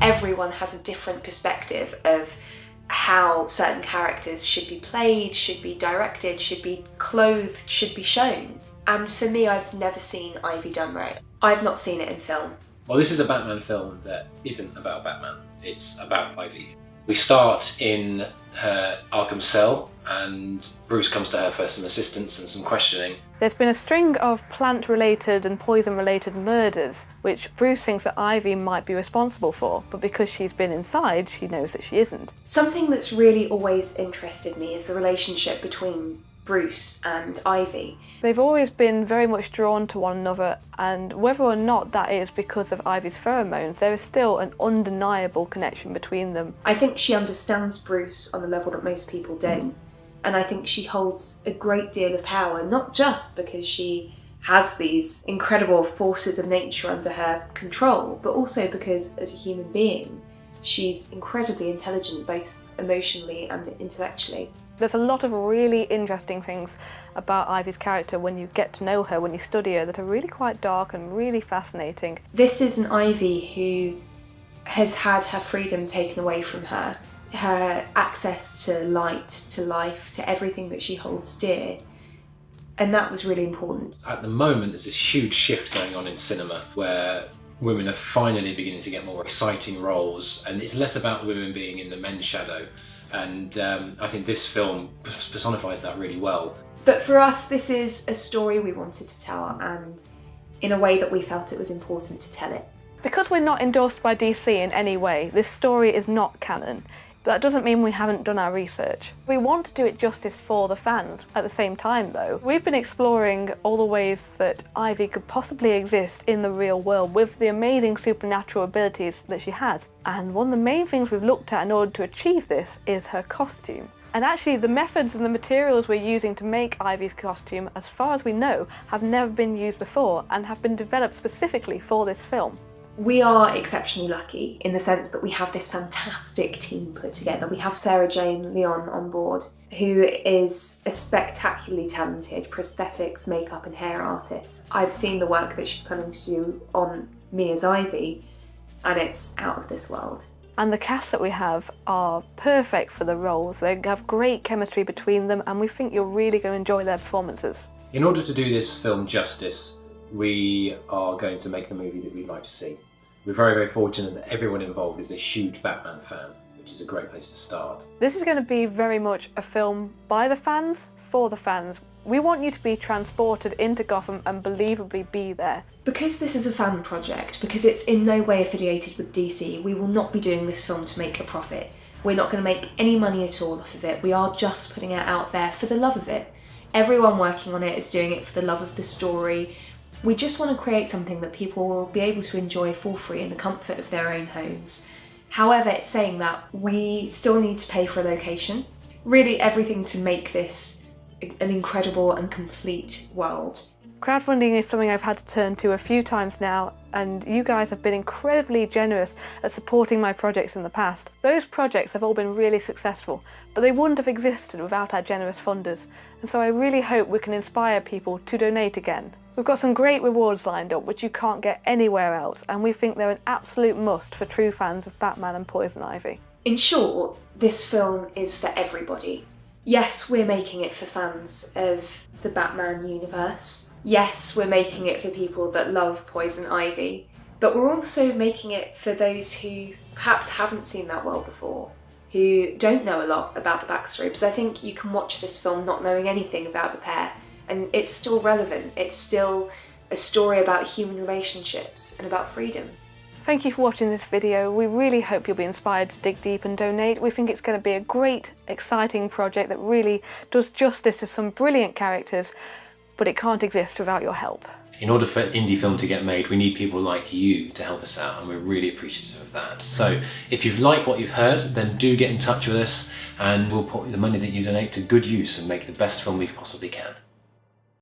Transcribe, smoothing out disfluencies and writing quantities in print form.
everyone has a different perspective of how certain characters should be played, should be directed, should be clothed, should be shown. And for me, I've never seen Ivy done right. I've not seen it in film. Well, this is a Batman film that isn't about Batman. It's about Ivy. We start in her Arkham cell and Bruce comes to her for some assistance and some questioning. There's been a string of plant-related and poison-related murders, which Bruce thinks that Ivy might be responsible for, but because she's been inside, she knows that she isn't. Something that's really always interested me is the relationship between Bruce and Ivy. They've always been very much drawn to one another, and whether or not that is because of Ivy's pheromones, there is still an undeniable connection between them. I think she understands Bruce on a level that most people don't, and I think she holds a great deal of power, not just because she has these incredible forces of nature under her control, but also because as a human being, she's incredibly intelligent, both emotionally and intellectually. There's a lot of really interesting things about Ivy's character when you get to know her, when you study her, that are really quite dark and really fascinating. This is an Ivy who has had her freedom taken away from her, her access to light, to life, to everything that she holds dear. And that was really important. At the moment, there's this huge shift going on in cinema where women are finally beginning to get more exciting roles, and it's less about women being in the men's shadow. And I think this film personifies that really well. But for us, this is a story we wanted to tell, and in a way that we felt it was important to tell it. Because we're not endorsed by DC in any way, this story is not canon. But that doesn't mean we haven't done our research. We want to do it justice for the fans. At the same time though, we've been exploring all the ways that Ivy could possibly exist in the real world with the amazing supernatural abilities that she has. And one of the main things we've looked at in order to achieve this is her costume. And actually the methods and the materials we're using to make Ivy's costume, as far as we know, have never been used before and have been developed specifically for this film. We are exceptionally lucky in the sense that we have this fantastic team put together. We have Sarah Jane Leon on board, who is a spectacularly talented prosthetics, makeup and hair artist. I've seen the work that she's planning to do on me as Ivy, and it's out of this world. And the cast that we have are perfect for the roles. They have great chemistry between them, and we think you're really going to enjoy their performances. In order to do this film justice, we are going to make the movie that we'd like to see. We're very, very fortunate that everyone involved is a huge Batman fan, which is a great place to start. This is going to be very much a film by the fans, for the fans. We want you to be transported into Gotham and believably be there. Because this is a fan project, because it's in no way affiliated with DC, we will not be doing this film to make a profit. We're not going to make any money at all off of it. We are just putting it out there for the love of it. Everyone working on it is doing it for the love of the story. We just want to create something that people will be able to enjoy for free in the comfort of their own homes. However, it's saying that we still need to pay for a location. Really everything to make this an incredible and complete world. Crowdfunding is something I've had to turn to a few times now, and you guys have been incredibly generous at supporting my projects in the past. Those projects have all been really successful, but they wouldn't have existed without our generous funders, and so I really hope we can inspire people to donate again. We've got some great rewards lined up which you can't get anywhere else, and we think they're an absolute must for true fans of Batman and Poison Ivy. In short, this film is for everybody. Yes, we're making it for fans of the Batman universe. Yes, we're making it for people that love Poison Ivy. But we're also making it for those who perhaps haven't seen that world before, who don't know a lot about the backstory, because I think you can watch this film not knowing anything about the pair, and it's still relevant. It's still a story about human relationships and about freedom. Thank you for watching this video. We really hope you'll be inspired to dig deep and donate. We think it's going to be a great, exciting project that really does justice to some brilliant characters, but it can't exist without your help. In order for indie film to get made, we need people like you to help us out, and we're really appreciative of that. So if you've liked what you've heard, then do get in touch with us, and we'll put the money that you donate to good use and make the best film we possibly can.